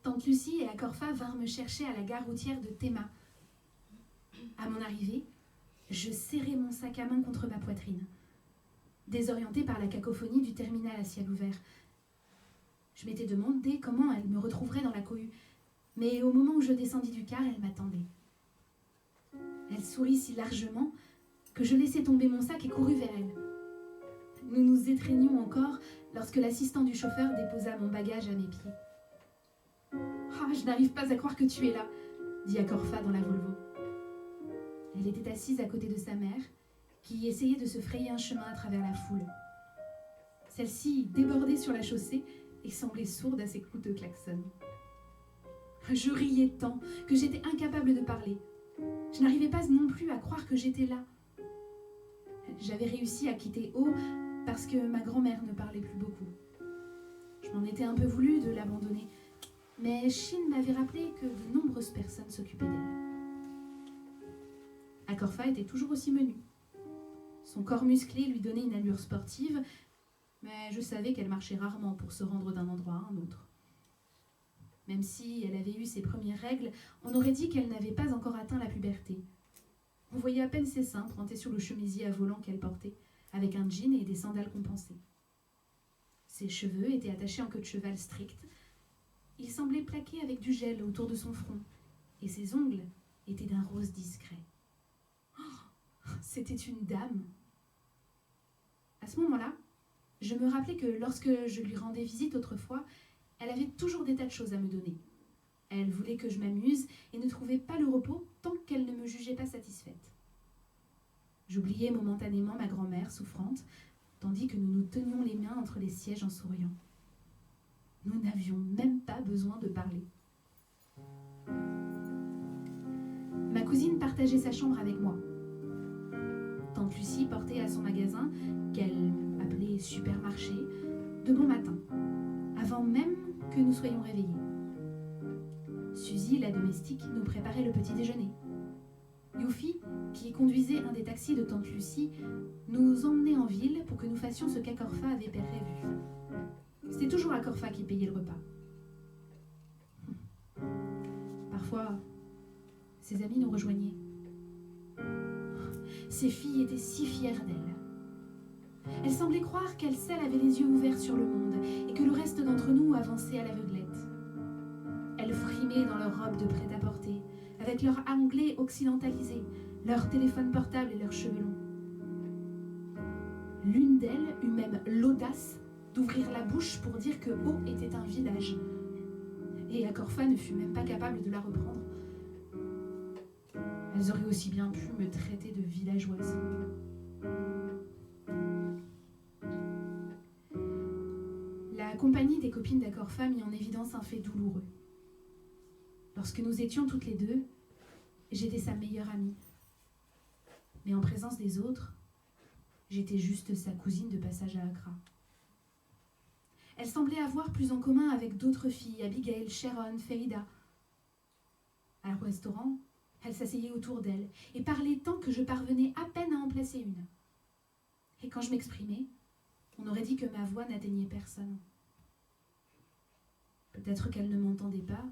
Tante Lucie et Acorfa vinrent me chercher à la gare routière de Théma. À mon arrivée, je serrai mon sac à main contre ma poitrine, désorientée par la cacophonie du terminal à ciel ouvert. Je m'étais demandé comment elle me retrouverait dans la cohue, mais au moment où je descendis du car, elle m'attendait. Elle sourit si largement que je laissai tomber mon sac et courus vers elle. Nous nous étreignions encore lorsque l'assistant du chauffeur déposa mon bagage à mes pieds. « Ah, je n'arrive pas à croire que tu es là !» dit Acorfa dans la Volvo. Elle était assise à côté de sa mère, qui essayait de se frayer un chemin à travers la foule. Celle-ci débordait sur la chaussée et semblait sourde à ses coups de klaxon. Je riais tant que j'étais incapable de parler. Je n'arrivais pas non plus à croire que j'étais là. J'avais réussi à quitter O parce que ma grand-mère ne parlait plus beaucoup. Je m'en étais un peu voulu de l'abandonner, mais Shin m'avait rappelé que de nombreuses personnes s'occupaient d'elle. Acorfa était toujours aussi menu. Son corps musclé lui donnait une allure sportive, mais je savais qu'elle marchait rarement pour se rendre d'un endroit à un autre. Même si elle avait eu ses premières règles, on aurait dit qu'elle n'avait pas encore atteint la puberté. On voyait à peine ses seins pointés sur le chemisier à volant qu'elle portait, avec un jean et des sandales compensées. Ses cheveux étaient attachés en queue de cheval stricte. Ils semblaient plaqués avec du gel autour de son front, et ses ongles étaient d'un rose discret. Oh, c'était une dame. À ce moment-là, je me rappelais que lorsque je lui rendais visite autrefois, elle avait toujours des tas de choses à me donner. Elle voulait que je m'amuse et ne trouvait pas le repos tant qu'elle ne me jugeait pas satisfaite. J'oubliais momentanément ma grand-mère souffrante, tandis que nous nous tenions les mains entre les sièges en souriant. Nous n'avions même pas besoin de parler. Ma cousine partageait sa chambre avec moi. Tante Lucie portait à son magasin, qu'elle appelait supermarché, de bon matin, avant même que nous soyons réveillés. Suzy, la domestique, nous préparait le petit déjeuner. Youfi, qui conduisait un des taxis de Tante Lucie, nous emmenait en ville pour que nous fassions ce qu'Acorfa avait prévu. C'était toujours Acorfa qui payait le repas. Parfois, ses amis nous rejoignaient. Ces filles étaient si fières d'elle. Elles semblaient croire qu'elles seules avaient les yeux ouverts sur le monde et que le reste d'entre nous avançait à l'aveuglette. Elles frimaient dans leurs robes de prêt-à-porter, avec leur anglais occidentalisé, leur téléphone portable et leurs cheveux longs. L'une d'elles eut même l'audace d'ouvrir la bouche pour dire que O était un village. Et Acorfa ne fut même pas capable de la reprendre. Elles auraient aussi bien pu me traiter de villageoise. La compagnie des copines d'Acorfa mit en évidence un fait douloureux. Lorsque nous étions toutes les deux, j'étais sa meilleure amie. Mais en présence des autres, j'étais juste sa cousine de passage à Accra. Elle semblait avoir plus en commun avec d'autres filles, Abigail, Sharon, Ferida. À un restaurant, elle s'asseyait autour d'elle et parlait tant que je parvenais à peine à en placer une. Et quand je m'exprimais, on aurait dit que ma voix n'atteignait personne. Peut-être qu'elle ne m'entendait pas,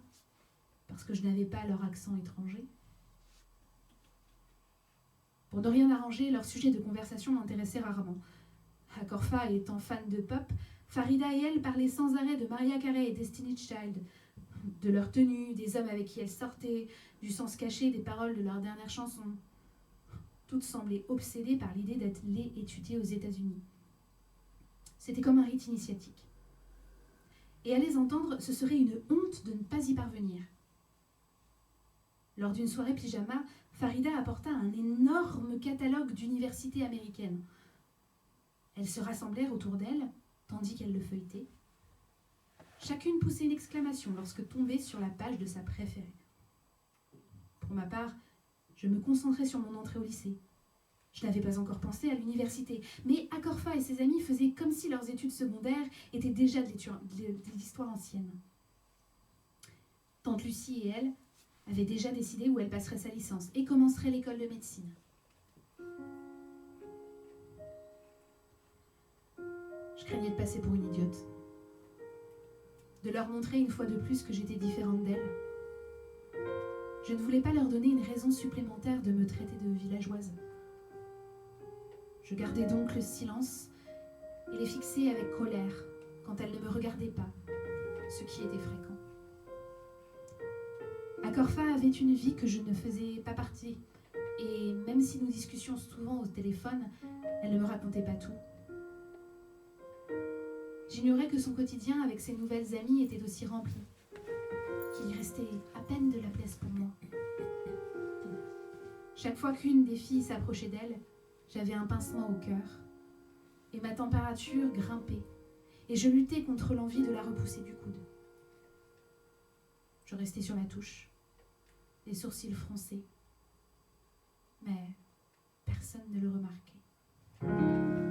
parce que je n'avais pas leur accent étranger. Pour ne rien arranger, leur sujet de conversation m'intéressait rarement. Acorfa étant fan de pop, Farida et elle parlaient sans arrêt de Mariah Carey et Destiny's Child, de leur tenue, des hommes avec qui elles sortaient, du sens caché des paroles de leur dernière chanson. Toutes semblaient obsédées par l'idée d'être étudiées aux États-Unis. C'était comme un rite initiatique. Et à les entendre, ce serait une honte de ne pas y parvenir. Lors d'une soirée pyjama, Farida apporta un énorme catalogue d'universités américaines. Elles se rassemblèrent autour d'elle, tandis qu'elle le feuilletait. Chacune poussait une exclamation lorsque tombait sur la page de sa préférée. Pour ma part, je me concentrais sur mon entrée au lycée. Je n'avais pas encore pensé à l'université, mais Acorfa et ses amis faisaient comme si leurs études secondaires étaient déjà de l'histoire ancienne. Tante Lucie et elle avaient déjà décidé où elle passerait sa licence et commencerait l'école de médecine. Je craignais de passer pour une idiote. de leur montrer une fois de plus que j'étais différente d'elles. Je ne voulais pas leur donner une raison supplémentaire de me traiter de villageoise. Je gardais donc le silence et les fixais avec colère quand elles ne me regardaient pas, ce qui était fréquent. Akorfa avait une vie que je ne faisais pas partie, et même si nous discutions souvent au téléphone, elle ne me racontait pas tout. J'ignorais que son quotidien avec ses nouvelles amies était aussi rempli, qu'il y restait à peine de la place pour moi. Chaque fois qu'une des filles s'approchait d'elle, j'avais un pincement au cœur, et ma température grimpait, et je luttais contre l'envie de la repousser du coude. Je restais sur la touche, les sourcils froncés, mais personne ne le remarquait.